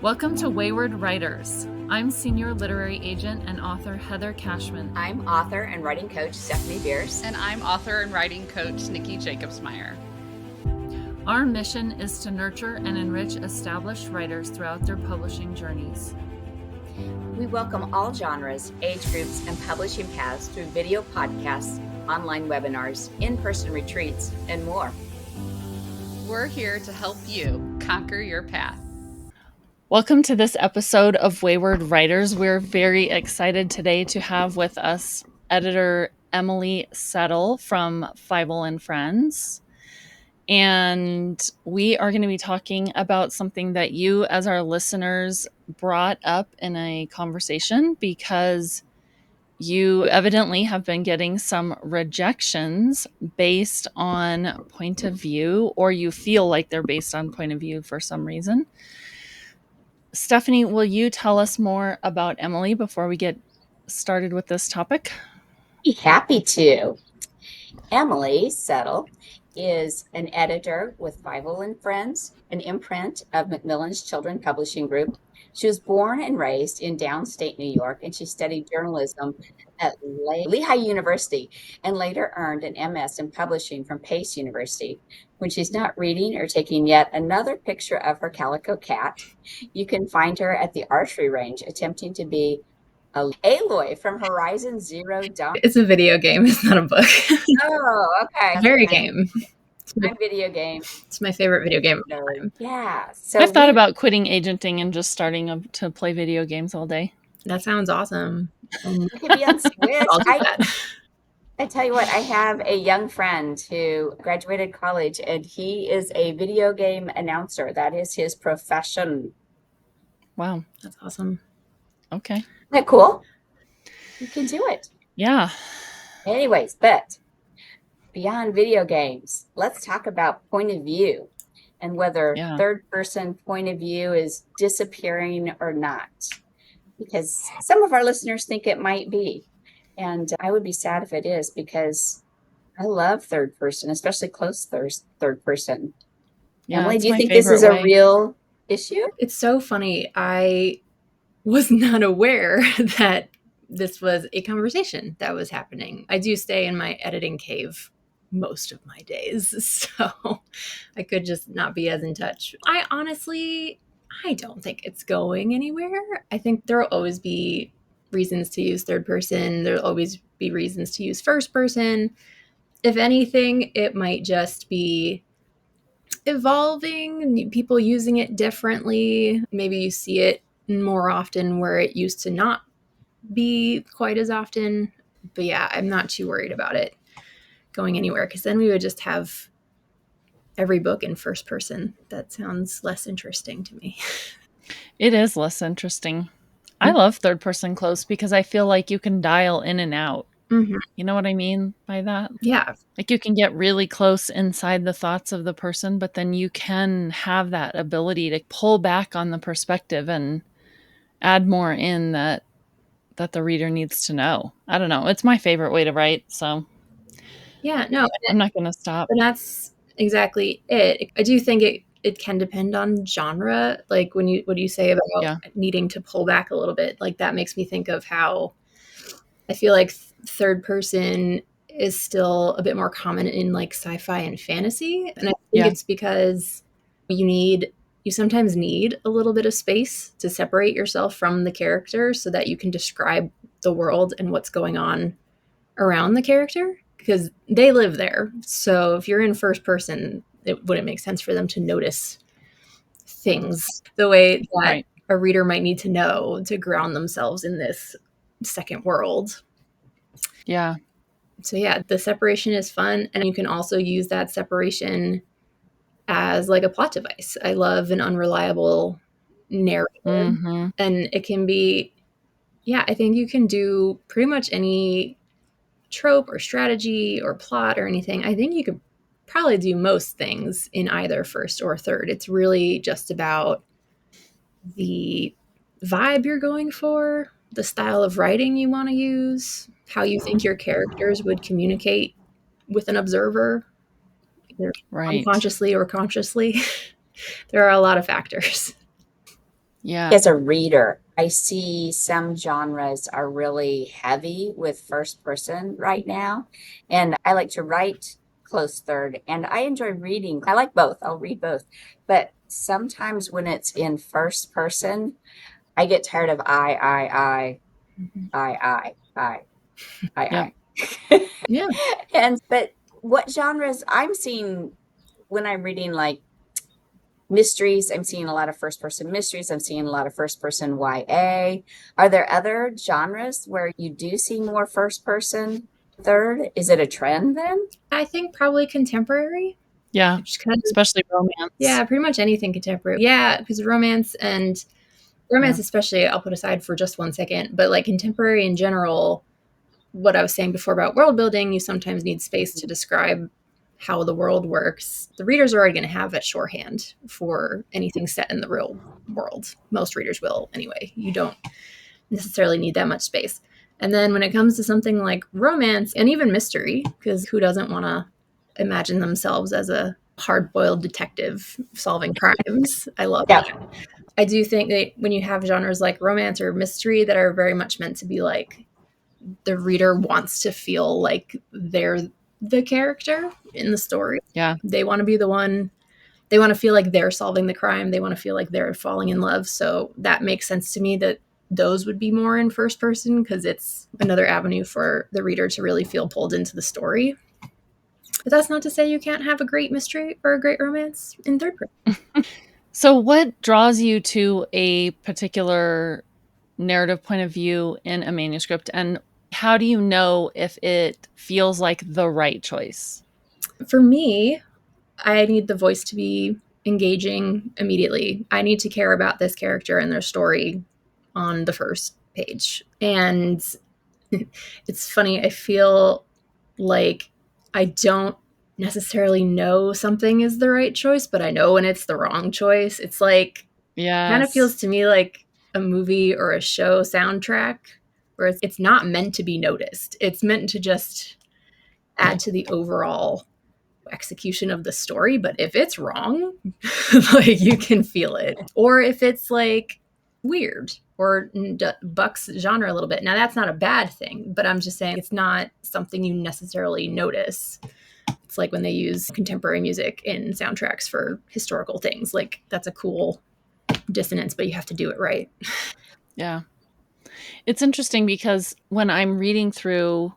Welcome to Wayward Writers. I'm senior literary agent and author Heather Cashman. I'm author and writing coach Stephanie Bearce. And I'm author and writing coach Nicki Jacobsmeyer. Our mission is to nurture and enrich established writers throughout their publishing journeys. We welcome all genres, age groups, and publishing paths through video podcasts, online webinars, in-person retreats, and more. We're here to help you conquer your path. Welcome to this episode of Wayward Writers. We're very excited today to have with us editor Emily Settle from Feiwel Friends. And we are going to be talking about something that you, as our listeners, brought up in a conversation because you evidently have been getting some rejections based on point of view, or you feel like they're based on point of view for some reason. Stephanie, will you tell us more about Emily before we get started with this topic? Be happy to. Emily Settle is an editor with Feiwel Friends, an imprint of Macmillan's Children Publishing Group. She was born and raised in downstate New York, and she studied journalism at Lehigh University and later earned an MS in publishing from Pace University. When she's not reading or taking yet another picture of her calico cat, you can find her at the archery range attempting to be Aloy from Horizon Zero Dawn. It's a video game. It's not a book. Oh, okay. Very game. My video game. It's my favorite video game of all time. Yeah. So I've thought about quitting agenting and just starting to play video games all day. That sounds awesome. You could be on Switch. I tell you what, I have a young friend who graduated college, and he is a video game announcer. That is his profession. Wow. That's awesome. Okay. Isn't that cool? You can do it. Yeah. Anyways, but beyond video games, let's talk about point of view and whether third person point of view is disappearing or not. Because some of our listeners think it might be. And I would be sad if it is, because I love third person, especially close third person. Yeah, Emily, do you think this is a real issue? It's so funny. I was not aware that this was a conversation that was happening. I do stay in my editing cave most of my days, so I could just not be as in touch. I don't think it's going anywhere. I think there will always be reasons to use third person. There'll always be reasons to use first person. If anything, it might just be evolving, people using it differently. Maybe you see it more often where it used to not be quite as often. But yeah, I'm not too worried about it going anywhere, because then we would just have every book in first person. That sounds less interesting to me. It is less interesting. I love third person close because I feel like you can dial in and out. Mm-hmm. You know what I mean by that? Yeah. Like you can get really close inside the thoughts of the person, but then you can have that ability to pull back on the perspective and add more in that the reader needs to know. I don't know. It's my favorite way to write, so yeah, no, I'm not going to stop. And that's exactly it. I do think it can depend on genre. Like what do you say about needing to pull back a little bit? Like that makes me think of how I feel like third person is still a bit more common in like sci-fi and fantasy. And I think it's because you sometimes need a little bit of space to separate yourself from the character so that you can describe the world and what's going on around the character, because they live there. So if you're in first person, it wouldn't make sense for them to notice things the way that a reader might need to know to ground themselves in this second world. Yeah. So yeah, the separation is fun. And you can also use that separation as like a plot device. I love an unreliable narrative. Mm-hmm. And it can be, I think you can do pretty much any trope or strategy or plot or anything. I think you could probably do most things in either first or third. It's really just about the vibe you're going for, the style of writing you want to use, how you think your characters would communicate with an observer, either unconsciously or consciously. There are a lot of factors. Yeah. As a reader, I see some genres are really heavy with first person right now. And I like to write close third, and I enjoy reading. I like both. I'll read both. But sometimes when it's in first person, I get tired of I, Yep. Yeah. but what genres I'm seeing when I'm reading like mysteries, I'm seeing a lot of first person mysteries. I'm seeing a lot of first person YA. Are there other genres where you do see more first person third? Is it a trend then? I think probably contemporary. Yeah. Just kind of, Especially romance. yeah, pretty much anything contemporary. Yeah, because romance, especially, I'll put aside for just 1 second, but like contemporary in general, what I was saying before about world building, you sometimes need space to describe how the world works. The readers are already going to have that shorthand for anything set in the real world. Most readers will anyway. You don't necessarily need that much space. And then when it comes to something like romance and even mystery, because who doesn't want to imagine themselves as a hard boiled detective solving crimes? I love Yeah. that. I do think that when you have genres like romance or mystery that are very much meant to be like the reader wants to feel like they're the character in the story. Yeah. They want to be the one. They want to feel like they're solving the crime. They want to feel like they're falling in love. So that makes sense to me that those would be more in first person because it's another avenue for the reader to really feel pulled into the story. But that's not to say you can't have a great mystery or a great romance in third person. So what draws you to a particular narrative point of view in a manuscript, and how do you know if it feels like the right choice? For me, I need the voice to be engaging immediately. I need to care about this character and their story on the first page. And it's funny, I feel like I don't necessarily know something is the right choice, but I know when it's the wrong choice. It's like, kind of feels Yes. to me like a movie or a show soundtrack where it's not meant to be noticed. It's meant to just add to the overall execution of the story. But if it's wrong, like you can feel it. Or if it's like weird or bucks genre a little bit. Now that's not a bad thing, but I'm just saying it's not something you necessarily notice. It's like when they use contemporary music in soundtracks for historical things. Like that's a cool dissonance, but you have to do it right. Yeah. It's interesting because when I'm reading through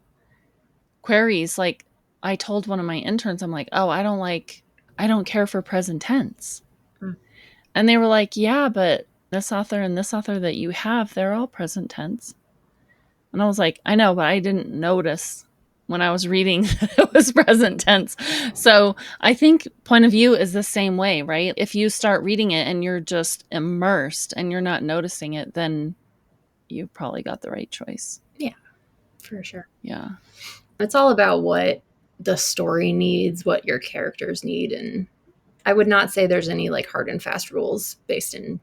queries, like I told one of my interns, I'm like, oh, I don't care for present tense. And they were like, yeah, but this author and this author that you have, they're all present tense. And I was like, I know, but I didn't notice when I was reading that it was present tense. So I think point of view is the same way, right? If you start reading it and you're just immersed and you're not noticing it, then you probably got the right choice. Yeah, for sure. Yeah. It's all about what the story needs, what your characters need. And I would not say there's any like hard and fast rules based in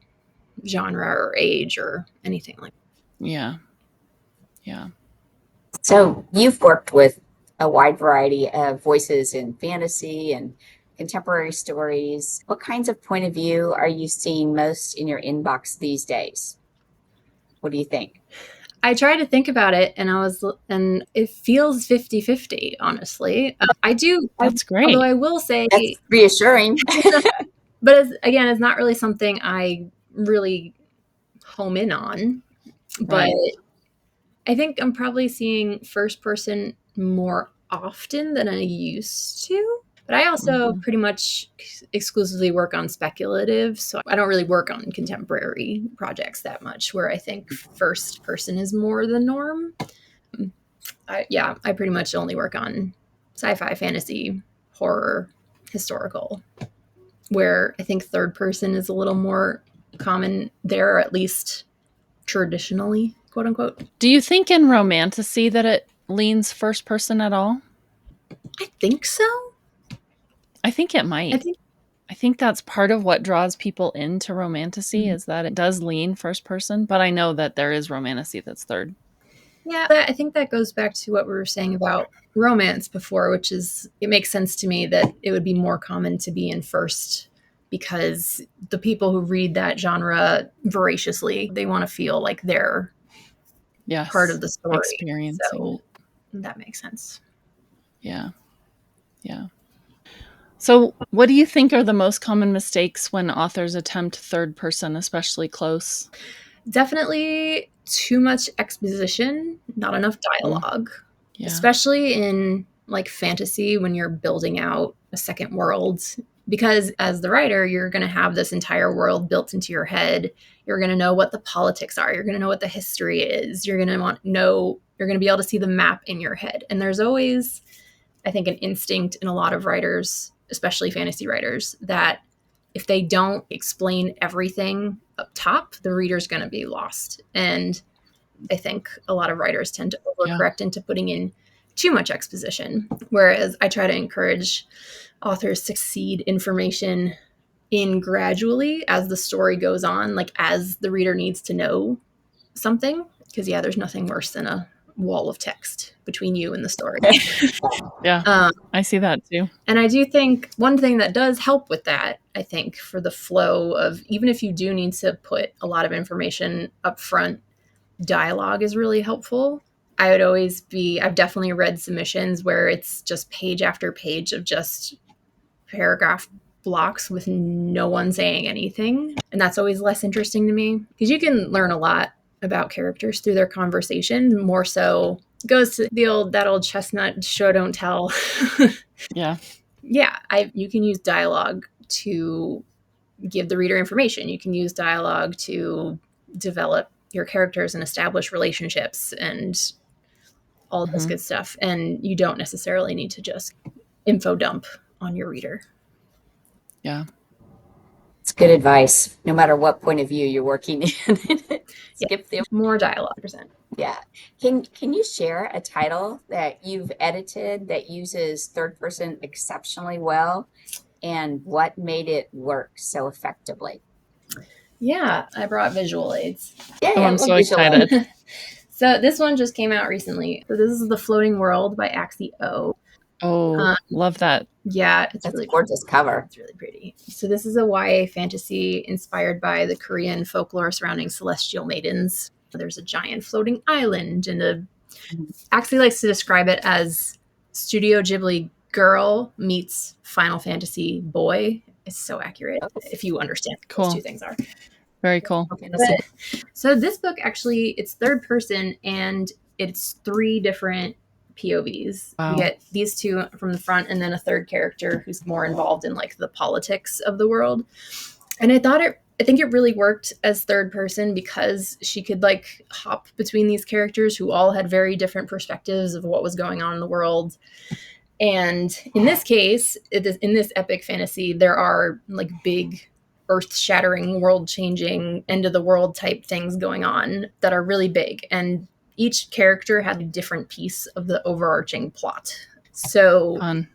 genre or age or anything like that. Yeah. Yeah. So you've worked with a wide variety of voices in fantasy and contemporary stories. What kinds of point of view are you seeing most in your inbox these days? What do you think? I tried to think about it and it feels 50-50, honestly. That's Although great. I will say, That's reassuring. but again, it's not really something I really home in on. But Right. I think I'm probably seeing first person more often than I used to. But I also Mhm. pretty much exclusively work on speculative. So I don't really work on contemporary projects that much, where I think first person is more the norm. I pretty much only work on sci fi, fantasy, horror, historical, where I think third person is a little more common there, or at least traditionally, quote unquote. Do you think in romantasy that it leans first person at all? I think so. I think it I might. think I think that's part of what draws people into romantasy is that it does lean first person, but I know that there is romantasy that's third. Yeah, I think that goes back to what we were saying about romance before, which is it makes sense to me that it would be more common to be in first because the people who read that genre voraciously, they want to feel like they're part of the story. Experiencing so it. that makes sense. Yeah. Yeah. So what do you think are the most common mistakes when authors attempt third person, especially close? Definitely too much exposition, not enough dialogue. Yeah. Especially in like fantasy when you're building out a second world, because as the writer, you're going to have this entire world built into your head. You're going to know what the politics are. You're going to know what the history is. You're going to you're going to be able to see the map in your head. And there's always, I think, an instinct in a lot of writers, especially fantasy writers, that if they don't explain everything up top, the reader's going to be lost. And I think a lot of writers tend to overcorrect into putting in too much exposition, whereas I try to encourage authors to seed information in gradually as the story goes on, like as the reader needs to know something. Because, yeah, there's nothing worse than a wall of text between you and the story. Yeah, I see that too. And I do think one thing that does help with that, I think, for the flow of, even if you do need to put a lot of information up front, dialogue is really helpful. I've definitely read submissions where it's just page after page of just paragraph blocks with no one saying anything. And that's always less interesting to me, because you can learn a lot about characters through their conversation. More so goes to that old chestnut show don't tell. Yeah. Yeah, you can use dialogue to give the reader information. You can use dialogue to develop your characters and establish relationships and all this good stuff. And you don't necessarily need to just info dump on your reader. Yeah. It's good advice, no matter what point of view you're working in. Skip the more dialogue. Yeah. Can you share a title that you've edited that uses third person exceptionally well, and what made it work so effectively? Yeah, I brought visual aids. Yeah, I'm so excited. So this one just came out recently. So this is The Floating World by Axie O. Love that. Yeah, That's really a gorgeous cover. It's really pretty. So this is a YA fantasy inspired by the Korean folklore surrounding celestial maidens. There's a giant floating island, and Axie likes to describe it as Studio Ghibli girl meets Final Fantasy boy. It's so accurate if you understand what those two things are. Very cool. So this book actually, it's third person, and it's 3 different POVs. Wow. You get these 2 from the front, and then a third character who's more involved in like the politics of the world. And I think it really worked as third person because she could like hop between these characters who all had very different perspectives of what was going on in the world. And in this case, in this epic fantasy, there are like big earth-shattering, world-changing, end-of-the-world type things going on that are really big. And each character had a different piece of the overarching plot. So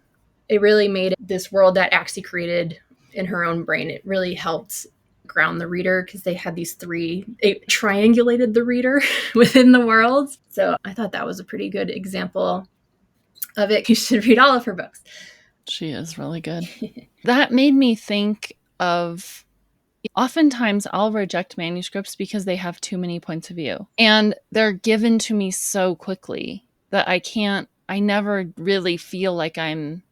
it really made this world that Axie created in her own brain. It really helped ground the reader because they had these 3, it triangulated the reader within the world. So I thought that was a pretty good example of it. You should read all of her books. She is really good. That made me think of, oftentimes I'll reject manuscripts because they have too many points of view, and they're given to me so quickly that I never really feel like I'm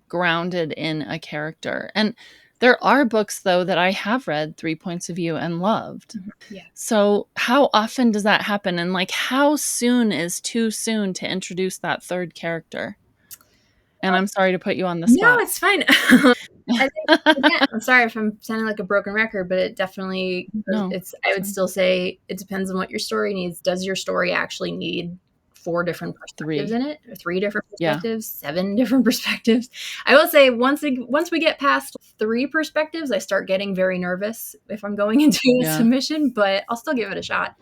grounded in a character. And there are books though that I have read 3 points of view and loved. Yeah. So how often does that happen? And like, how soon is too soon to introduce that third character? And I'm sorry to put you on the spot. No, it's fine. I think, again, I'm sorry if I'm sounding like a broken record, but it definitely, I would still say it depends on what your story needs. Does your story actually need 4 different perspectives in it, or 3 different perspectives, 7 different perspectives? I will say once we get past 3 perspectives, I start getting very nervous if I'm going into a submission, but I'll still give it a shot.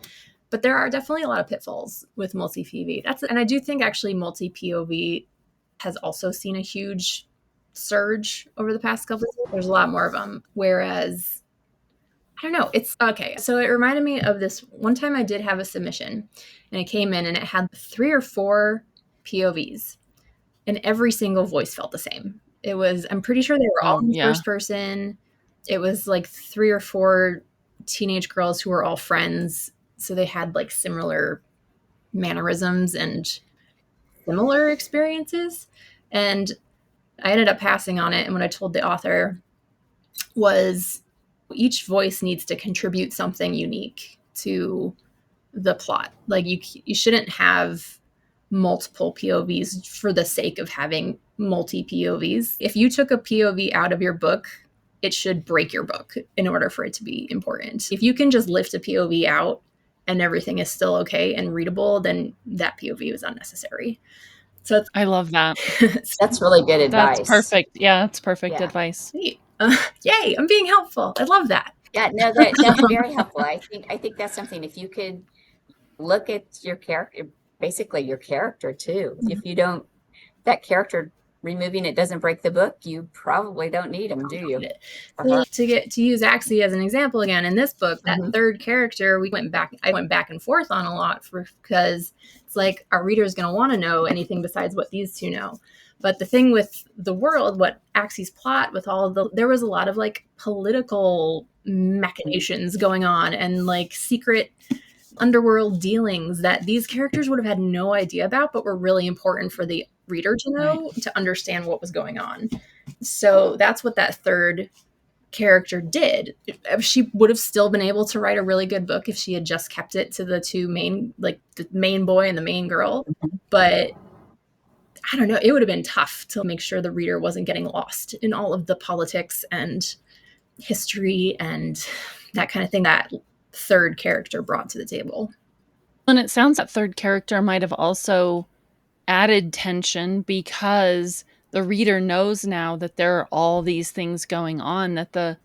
But there are definitely a lot of pitfalls with multi-POV. And I do think actually multi-POV has also seen a huge surge over the past couple of years. There's a lot more of them. Whereas, I don't know, it's okay. So it reminded me of this one time I did have a submission, and it came in and it had 3 or 4 POVs, and every single voice felt the same. I'm pretty sure they were all in first person. it was like 3 or 4 teenage girls who were all friends. So they had like similar mannerisms and similar experiences. And I ended up passing on it. And what I told the author was each voice needs to contribute something unique to the plot. Like you shouldn't have multiple POVs for the sake of having multi POVs. If you took a POV out of your book, it should break your book in order for it to be important. If you can just lift a POV out and everything is still okay and readable, then that POV was unnecessary. So I love that. That's really good advice. That's perfect. Yeah, it's perfect advice. Sweet. Yay, I'm being helpful. I love that. Yeah, no, that's very helpful. I think that's something, if you could look at your character, basically your character too. Mm-hmm. If you don't, that character, removing it doesn't break the book, you probably don't need them, do you? So to use Axie as an example again, in this book, that third character I went back and forth on a lot because it's like, our reader's going to want to know anything besides what these two know. But the thing with the world, what Axie's plot with there was a lot of like political machinations going on and like secret underworld dealings that these characters would have had no idea about, but were really important for the reader to know, to understand what was going on. So that's what that third character did. She would have still been able to write a really good book if she had just kept it to the two main, like the main boy and the main girl. But I don't know, it would have been tough to make sure the reader wasn't getting lost in all of the politics and history and that kind of thing that third character brought to the table. And it sounds that third character might have also added tension because the reader knows now that there are all these things going on that the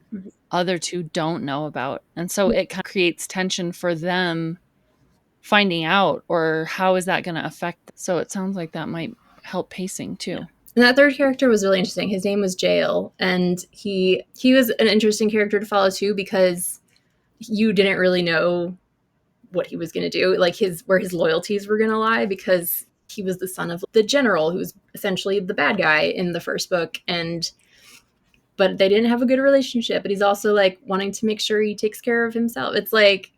other two don't know about. And so it kind of creates tension for them finding out, or how is that going to affect them? So it sounds like that might help pacing too. Yeah. And that third character was really interesting. His name was Jael, and he was an interesting character to follow too, because you didn't really know what he was going to do, like where his loyalties were going to lie, because he was the son of the general who was essentially the bad guy in the first book, but they didn't have a good relationship. But he's also like wanting to make sure he takes care of himself. It's like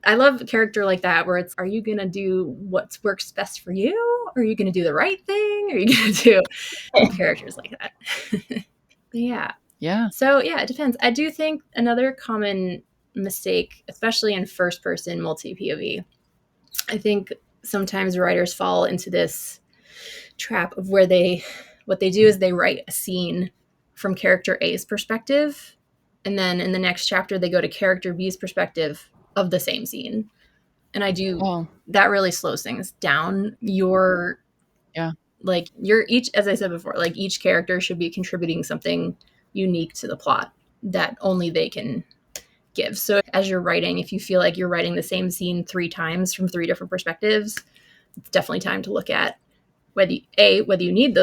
I love a character like that, where it's, are you going to do what works best for you? Or are you going to do the right thing? Or are you going to do characters like that? Yeah. So yeah, it depends. I do think another common mistake, especially in first person multi POV, I think sometimes writers fall into this trap of where what they do is they write a scene from character A's perspective, and then in the next chapter they go to character B's perspective of the same scene. And that really slows things down. Like as I said before, like each character should be contributing something unique to the plot that only they can give. So as you're writing, if you feel like you're writing the same scene 3 times from 3 different perspectives, it's definitely time to look at whether you need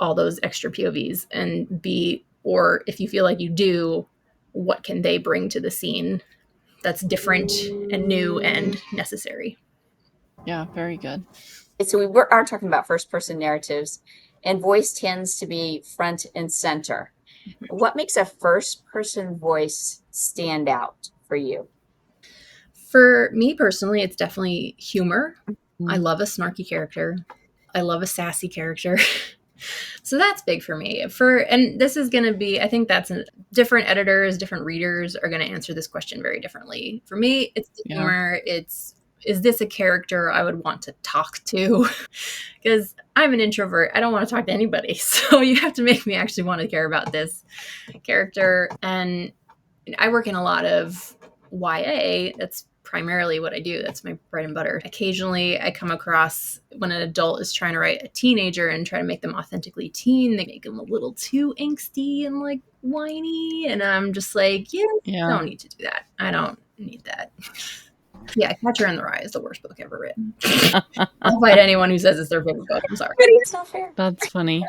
all those extra POVs, and B, or if you feel like you do, what can they bring to the scene that's different and new and necessary. Yeah, very good. So we are talking about first person narratives, and voice tends to be front and center. What makes a first person voice stand out for you? For me personally, it's definitely humor. I love a snarky character. I love a sassy character. So that's big for me. And this is going to be, I think that's different editors, different readers are going to answer this question very differently. For me, it's the humor. Is this a character I would want to talk to? Because I'm an introvert. I don't want to talk to anybody. So you have to make me actually want to care about this character. And I work in a lot of YA. That's primarily what I do. That's my bread and butter. Occasionally I come across when an adult is trying to write a teenager and try to make them authentically teen, they make them a little too angsty and like whiny. And I'm just like, don't need to do that. I don't need that. Yeah, Catcher in the Rye is the worst book ever written. I'll fight anyone who says it's their favorite book. I'm sorry. It's not fair. That's funny.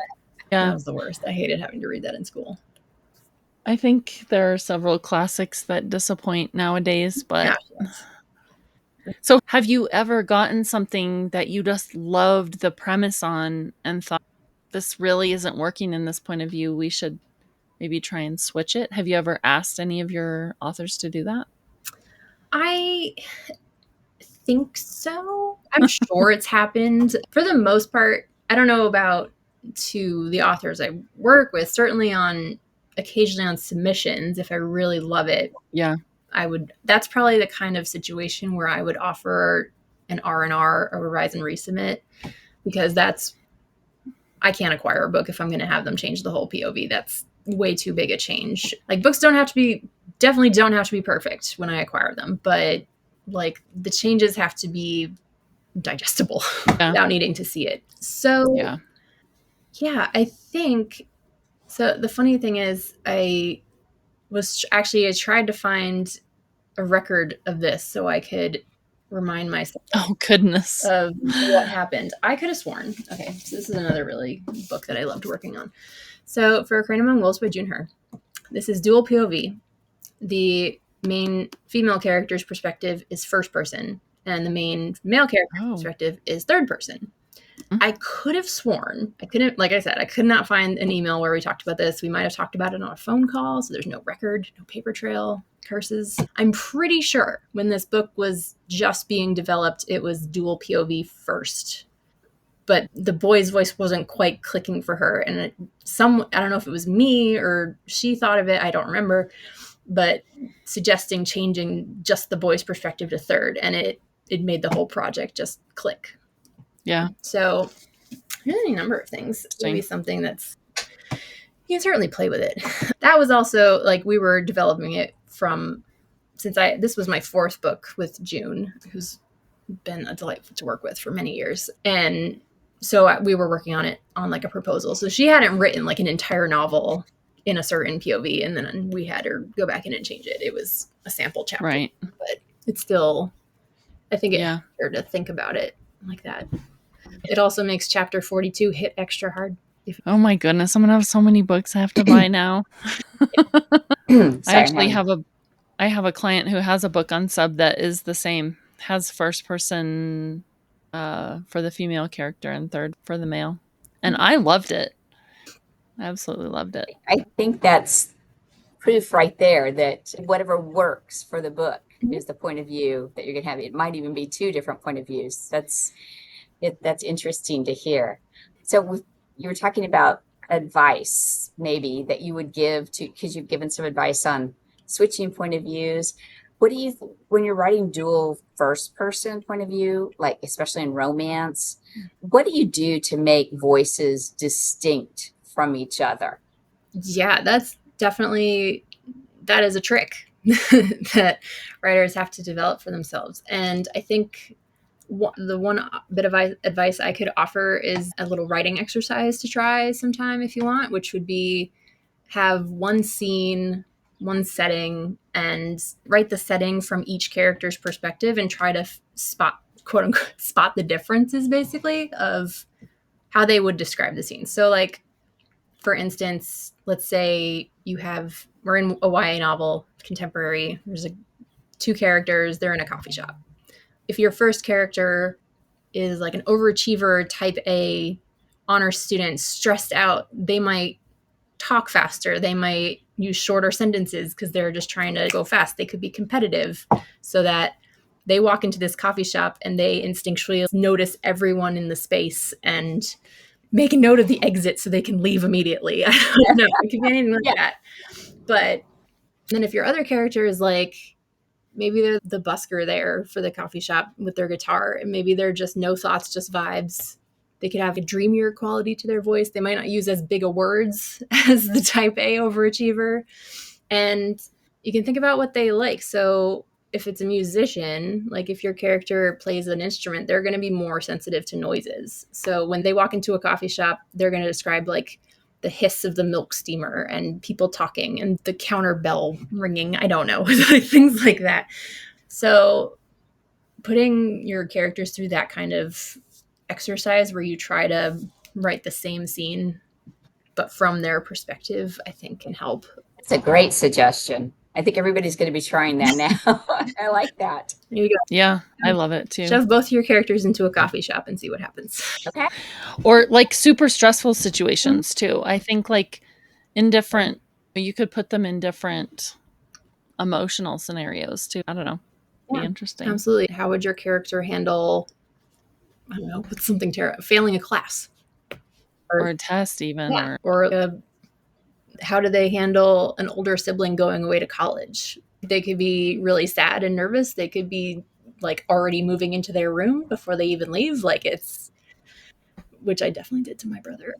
Yeah. That was the worst. I hated having to read that in school. I think there are several classics that disappoint nowadays, but So have you ever gotten something that you just loved the premise on and thought, this really isn't working in this point of view, we should maybe try and switch it? Have you ever asked any of your authors to do that? I think so. I'm sure it's happened. For the most part, I don't know about to the authors I work with, certainly occasionally on submissions, if I really love it. Yeah. That's probably the kind of situation where I would offer an R&R, a revise and resubmit, because I can't acquire a book if I'm going to have them change the whole POV. That's way too big a change. Like, books definitely don't have to be perfect when I acquire them, but like the changes have to be digestible without needing to see it. So yeah, I think so. The funny thing is, I tried to find a record of this so I could remind myself of what happened. I could have sworn. Okay, so this is another really book that I loved working on. So for A Crane Among Wolves by June Her, this is dual POV. The main female character's perspective is first person, and the main male character's perspective is third person. I could have sworn, like I said, I could not find an email where we talked about this. We might have talked about it on a phone call, so there's no record, no paper trail, curses. I'm pretty sure when this book was just being developed, it was dual POV first. But the boy's voice wasn't quite clicking for her. And I don't know if it was me or she thought of it, I don't remember, but suggesting changing just the boy's perspective to third. And it made the whole project just click. Yeah. So there's any number of things. Maybe something that's, you can certainly play with it. That was also like, we were developing it this was my fourth book with June, who's been a delight to work with for many years. And so we were working on it on like a proposal. So she hadn't written like an entire novel in a certain POV, and then we had her go back in and change it. It was a sample chapter, right? But it's still, I think it's fair to think about it like that. It also makes chapter 42 hit extra hard. Oh my goodness, I'm gonna have so many books I have to buy now. I actually have a client who has a book on sub that is the same, has first person for the female character and third for the male, and I loved it. I absolutely loved it. I think that's proof right there that whatever works for the book is the point of view that you're going to have. It might even be two different point of views. That's interesting to hear. So you were talking about advice maybe that you would give to, because you've given some advice on switching point of views. What do you, when you're writing dual first person point of view, like especially in romance, what do you do to make voices distinct from each other? Yeah, that is a trick that writers have to develop for themselves. And I think the one bit of advice I could offer is a little writing exercise to try sometime if you want, which would be have one scene, one setting, and write the setting from each character's perspective and try to quote unquote, spot the differences basically of how they would describe the scene. So like, for instance, let's say we're in a YA novel, contemporary, there's two characters, they're in a coffee shop. If your first character is like an overachiever, type A, honor student, stressed out, they might talk faster. They might use shorter sentences because they're just trying to go fast. They could be competitive so that they walk into this coffee shop and they instinctually notice everyone in the space and make a note of the exit so they can leave immediately. I don't know. It could be anything like that. But then if your other character is like, maybe they're the busker there for the coffee shop with their guitar, and maybe they're just no thoughts, just vibes. They could have a dreamier quality to their voice. They might not use as big a words as the type A overachiever. And you can think about what they like. So if it's a musician, like if your character plays an instrument, they're going to be more sensitive to noises. So when they walk into a coffee shop, they're going to describe like the hiss of the milk steamer and people talking and the counter bell ringing. I don't know, things like that. So putting your characters through that kind of exercise where you try to write the same scene, but from their perspective, I think can help. It's a great suggestion. I think everybody's going to be trying that now. I like that. There you go. Yeah, I love it too. Shove both your characters into a coffee shop and see what happens. Okay. Or like super stressful situations too. I think like in different, You could put them in different emotional scenarios too. I don't know. Be interesting. Absolutely. How would your character handle, I don't know, with something terrible, failing a class? Or a test even. Yeah. Or how do they handle an older sibling going away to college? They could be really sad and nervous. They could be like already moving into their room before they even leave. Like it's, which I definitely did to my brother.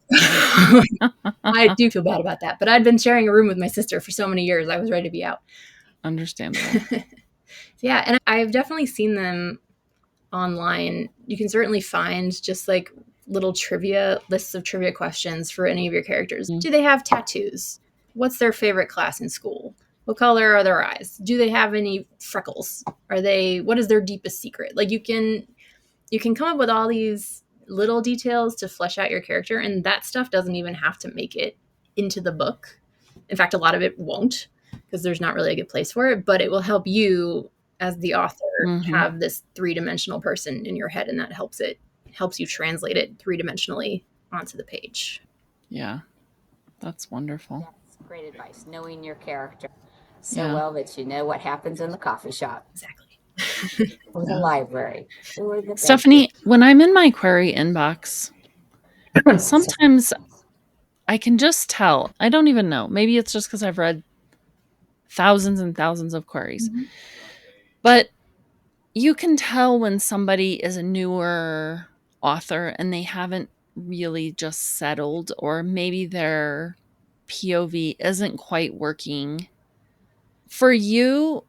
I do feel bad about that, but I'd been sharing a room with my sister for so many years. I was ready to be out. Understandable. Yeah, and I've definitely seen them online. You can certainly find just like little trivia lists of trivia questions for any of your characters. Do they have tattoos? What's their favorite class in school? What color are their eyes? Do they have any freckles? What is their deepest secret? Like you can come up with all these little details to flesh out your character, and that stuff doesn't even have to make it into the book. In fact, a lot of it won't, because there's not really a good place for it, but it will help you as the author have this three-dimensional person in your head, and that helps you translate it three-dimensionally onto the page. Yeah, that's wonderful. That's great advice. Knowing your character so well that you know what happens in the coffee shop. Exactly. Or the library. Or the Stephanie, when I'm in my query inbox, sometimes I can just tell. I don't even know. Maybe it's just because I've read thousands and thousands of queries. Mm-hmm. But you can tell when somebody is a newer author and they haven't really just settled, or maybe their POV isn't quite working. For you,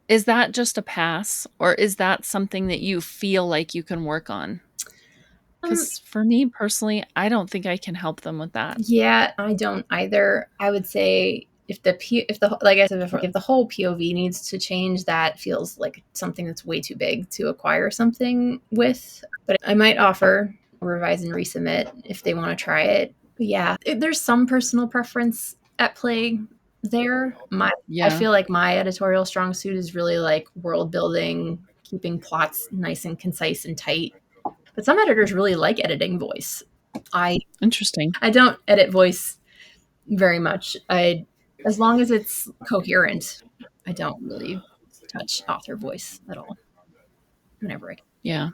is that just a pass, or is that something that you feel like you can work on? Because for me personally, I don't think I can help them with that. Yeah, I don't either. I would say if the like I said before, if the whole POV needs to change, that feels like something that's way too big to acquire something with. But I might offer a revise and resubmit if they want to try it. But yeah, there's some personal preference at play there. I feel like my editorial strong suit is really like world building, keeping plots nice and concise and tight. But some editors really like editing voice. Interesting. I don't edit voice very much. As long as it's coherent, I don't really touch author voice at all. Whenever I can. Yeah.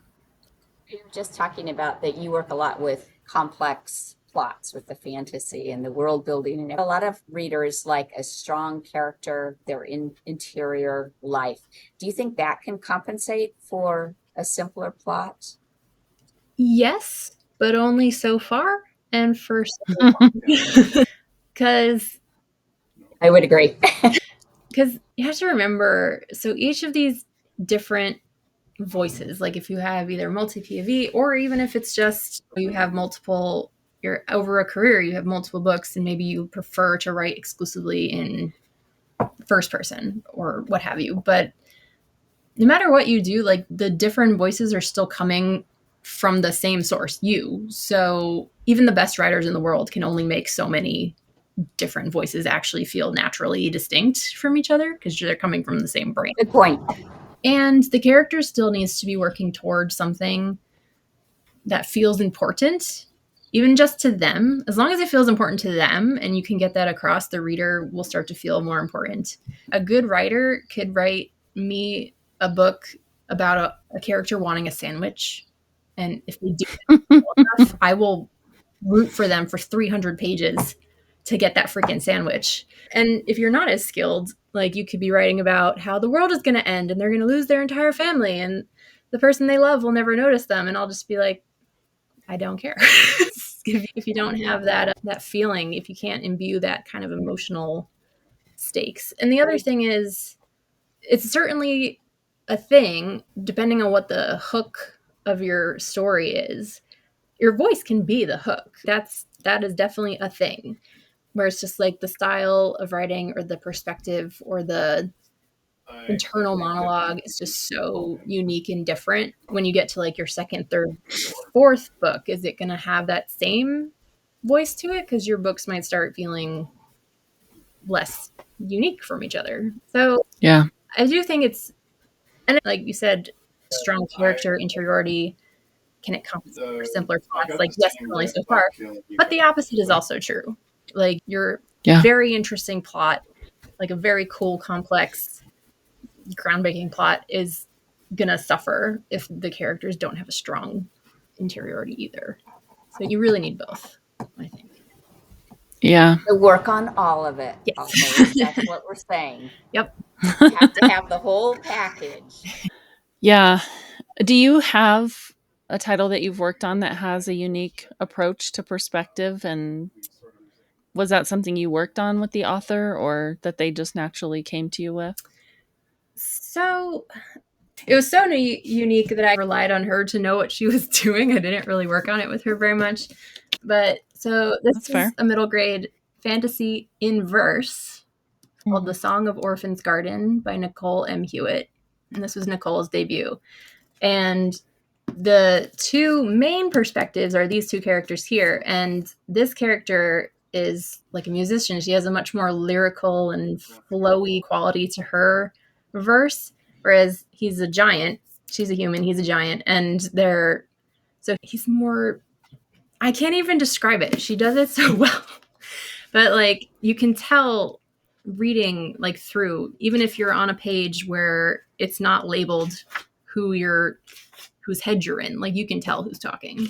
You were just talking about that you work a lot with complex plots with the fantasy and the world building, and a lot of readers like a strong character, their interior life. Do you think that can compensate for a simpler plot? Yes, but only so far and for so long. Because I would agree. Because you have to remember, so each of these different voices, like if you have either multi-POV or even if it's just you have multiple, you're over a career, you have multiple books and maybe you prefer to write exclusively in first person or what have you. But no matter what you do, like the different voices are still coming from the same source, you. So even the best writers in the world can only make so many different voices actually feel naturally distinct from each other because they're coming from the same brain. Good point. And the character still needs to be working towards something that feels important, even just to them. As long as it feels important to them and you can get that across, the reader will start to feel more important. A good writer could write me a book about a character wanting a sandwich. And if they do it well enough, I will root for them for 300 pages to get that freaking sandwich. And if you're not as skilled, like you could be writing about how the world is going to end and they're going to lose their entire family and the person they love will never notice them. And I'll just be like, I don't care. If you don't have that feeling, if you can't imbue that kind of emotional stakes. And the other thing is, it's certainly a thing, depending on what the hook of your story is. Your voice can be the hook. That is definitely a thing. Where it's just like the style of writing or the perspective or the internal monologue is just so unique and different. When you get to like your second, third, fourth book, is it going to have that same voice to it? Because your books might start feeling less unique from each other. So yeah, I do think it's, and like you said, strong character, interiority. Can it compensate for simpler plots? Like, yes, only so far. But the opposite is also true. Like, your very interesting plot, like a very cool, complex, groundbreaking plot is gonna suffer if the characters don't have a strong interiority either. So you really need both, I think. Yeah. So work on all of it. Yes. Okay, that's what we're saying. Yep. You have to have the whole package. Yeah. Do you have a title that you've worked on that has a unique approach to perspective? And was that something you worked on with the author or that they just naturally came to you with? So it was so unique that I relied on her to know what she was doing. I didn't really work on it with her very much. But so this That's is fair. a middle grade fantasy in verse called The Song of Orphan's Garden by Nicole M. Hewitt. And this was Nicole's debut. And the two main perspectives are these two characters here. And this character is like a musician. She has a much more lyrical and flowy quality to her verse, whereas he's a giant. She's a human, he's a giant. And so he's more, I can't even describe it. She does it so well. But like you can tell reading like through, even if you're on a page where it's not labeled whose head you're in, like you can tell who's talking.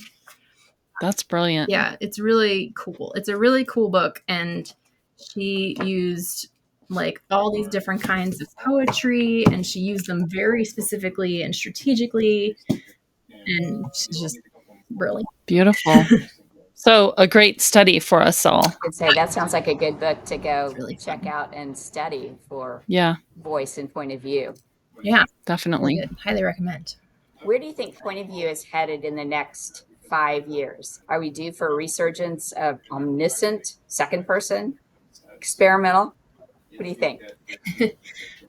That's brilliant. Yeah, it's really cool. It's a really cool book, and she used like all these different kinds of poetry, and she used them very specifically and strategically, and she's just brilliant. Beautiful. So a great study for us all. I could say that sounds like a good book to go really check fun. out and study for Yeah, voice and point of view. Yeah, definitely. really good. Highly recommend. Where do you think point of view is headed in the next 5 years? Are we due for a resurgence of omniscient, second person, experimental? What do you think? If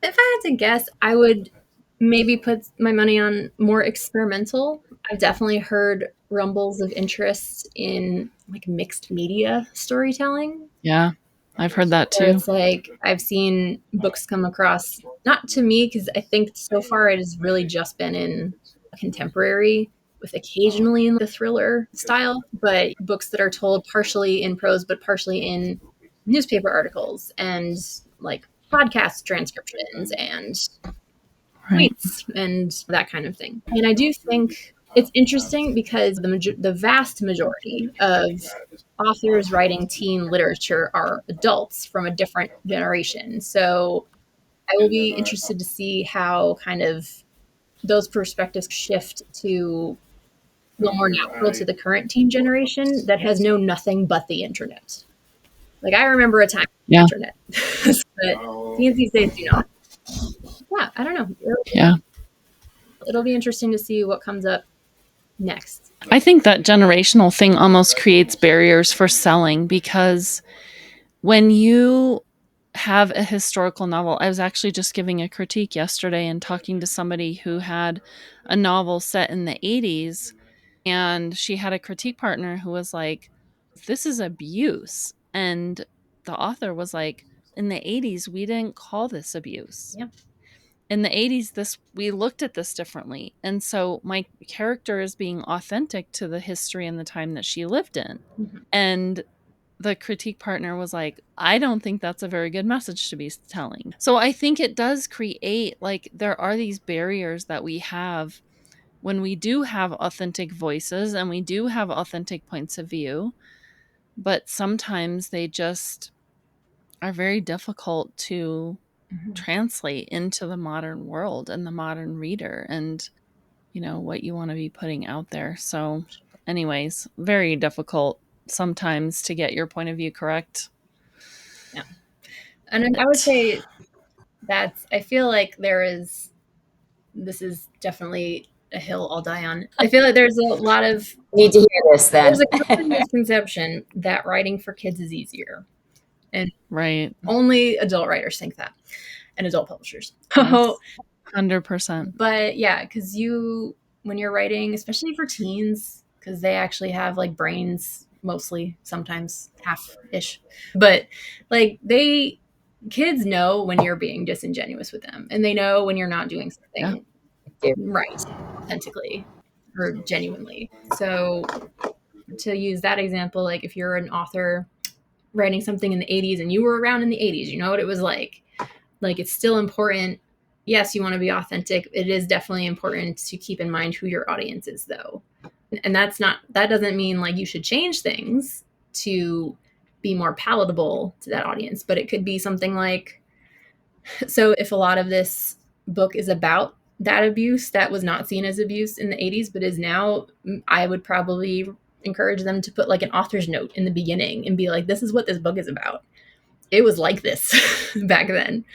I had to guess, I would maybe put my money on more experimental. I've definitely heard rumbles of interest in like mixed media storytelling. Yeah, I've heard that So too. it's like I've seen books come across, not to me, because I think so far it has really just been in contemporary with occasionally in the thriller style, but books that are told partially in prose, but partially in newspaper articles and like podcast transcriptions and Right. tweets and that kind of thing. And I do think it's interesting because the vast majority of authors writing teen literature are adults from a different generation. So I will be interested to see how kind of those perspectives shift to feel more natural to the current teen generation that has known nothing but the internet. Like I remember a time Yeah. internet, but teens these days do not. Yeah, I don't know. Yeah. It'll be interesting to see what comes up next. I think that generational thing almost creates barriers for selling because when you have a historical novel, I was actually just giving a critique yesterday and talking to somebody who had a novel set in the 80s, and she had a critique partner who was like, this is abuse. And the author was like, in the 80s, we didn't call this abuse. Yep. In the 80s, we looked at this differently. And so my character is being authentic to the history and the time that she lived in. Mm-hmm. And the critique partner was like, I don't think that's a very good message to be telling. So I think it does create, like, there are these barriers that we have when we do have authentic voices and we do have authentic points of view, but sometimes they just are very difficult to translate into the modern world and the modern reader and, you know, what you want to be putting out there. So anyways, very difficult sometimes to get your point of view correct. Yeah. And I would say I feel like this is definitely a hill I'll die on. I feel like there's a lot of Need to hear this then. there's a common misconception that writing for kids is easier. And right. Only adult writers think that, and adult publishers. Yes. 100%. But yeah, because when you're writing, especially for teens, because they actually have like brains mostly, sometimes half-ish. But like kids know when you're being disingenuous with them, and they know when you're not doing something right, authentically or genuinely. So to use that example, like if you're an author writing something in the 80s and you were around in the 80s, you know what it was like. Like, it's still important. Yes, you want to be authentic. It is definitely important to keep in mind who your audience is, though. And that doesn't mean like you should change things to be more palatable to that audience, but it could be something like, so if a lot of this book is about that abuse that was not seen as abuse in the 80s but is now, I would probably encourage them to put like an author's note in the beginning and be like, this is what this book is about. It was like this back then.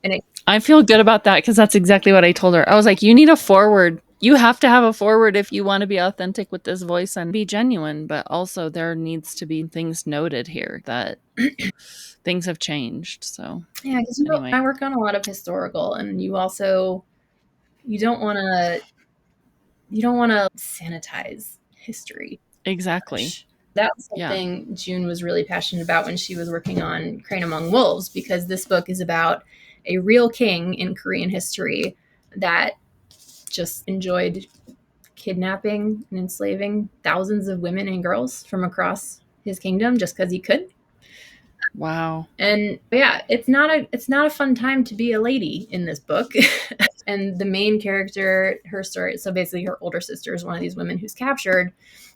And I feel good about that because that's exactly what I told her. I was like, you need a forward. You have to have a forward if you want to be authentic with this voice and be genuine, but also there needs to be things noted here that things have changed. So yeah, because anyway. I work on a lot of historical, and you don't want to sanitize history. Exactly. That's something June was really passionate about when she was working on Crane Among Wolves, because this book is about a real king in Korean history that just enjoyed kidnapping and enslaving thousands of women and girls from across his kingdom just because he could. Wow. And yeah, it's not a fun time to be a lady in this book. And the main character, her story, so basically her older sister is one of these women who's captured,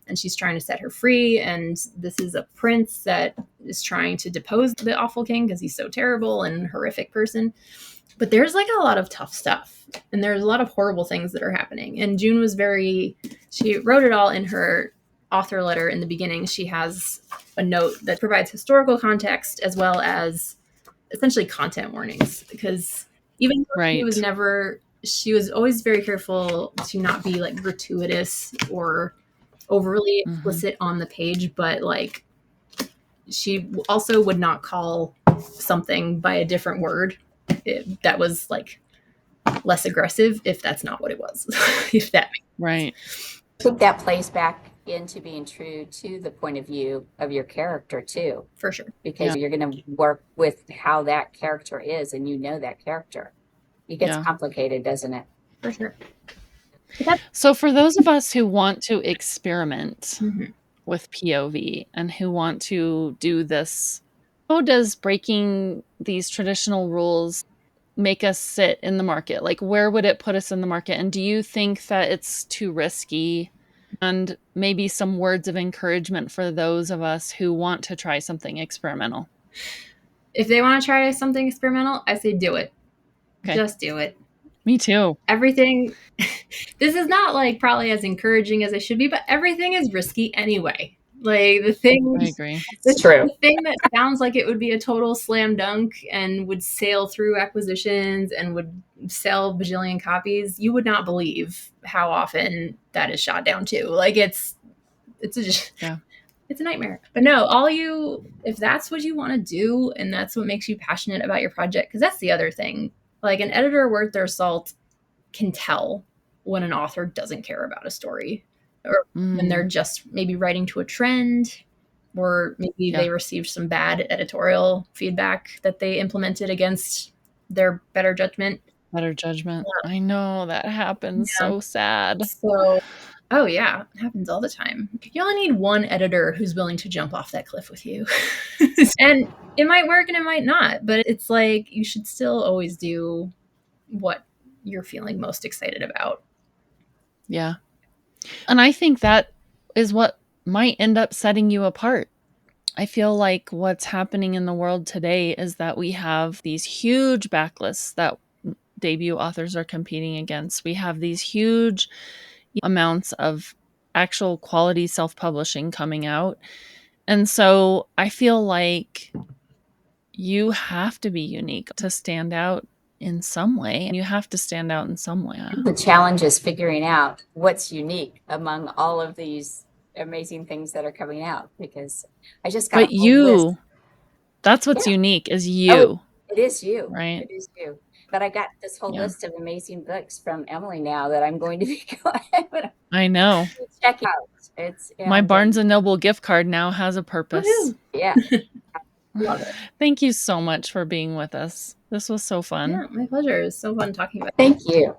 and she's trying to set her free. And this is a prince that is trying to depose the awful king because he's so terrible and horrific person. But there's like a lot of tough stuff, and there's a lot of horrible things that are happening. And June was she wrote it all in her author letter in the beginning. She has a note that provides historical context as well as essentially content warnings, because even though she was always very careful to not be like gratuitous or overly explicit on the page, but like she also would not call something by a different word that was like less aggressive if that's not what it was. If that right. Took that place back into being true to the point of view of your character too, for sure, because you're going to work with how that character is, and you know that character. It gets complicated, doesn't it? For sure. So for those of us who want to experiment with POV and who want to do this, how does breaking these traditional rules make us sit in the market? Like, where would it put us in the market? And do you think that it's too risky? And maybe some words of encouragement for those of us who want to try something experimental. If they want to try something experimental, I say do it. Okay. Just do it. Me too. Everything. This is not like probably as encouraging as it should be, but everything is risky anyway. Like I agree. It's true. The thing that sounds like it would be a total slam dunk and would sail through acquisitions and would sell bajillion copies, you would not believe how often that is shot down too. Like it's a nightmare. But no, if that's what you want to do and that's what makes you passionate about your project, because that's the other thing. Like an editor worth their salt can tell when an author doesn't care about a story, or when they're just maybe writing to a trend, or maybe they received some bad editorial feedback that they implemented against their better judgment. Yeah. I know that happens. Yeah. So sad. So, oh yeah, it happens all the time. You only need one editor who's willing to jump off that cliff with you. And it might work and it might not, but it's like you should still always do what you're feeling most excited about. Yeah. And I think that is what might end up setting you apart. I feel like what's happening in the world today is that we have these huge backlists that debut authors are competing against. We have these huge amounts of actual quality self-publishing coming out. And so I feel like you have to be unique to stand out in some way. And you have to stand out in some way. The challenge is figuring out what's unique among all of these amazing things that are coming out, because I just got a whole list. That's what's unique is you. It is you. Right. It is you. But I got this whole list of amazing books from Emily now that I'm going to be going. I know. Check out. My Barnes & Noble gift card now has a purpose. Woo-hoo. Yeah. Love it. Thank you so much for being with us. This was so fun. Yeah, my pleasure. It's so fun talking about it. Thank you.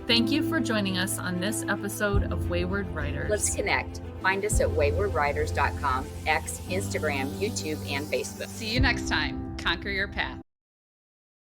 Thank you for joining us on this episode of Wayward Writers. Let's connect. Find us at waywardwriters.com, X, Instagram, YouTube, and Facebook. See you next time. Conquer your path.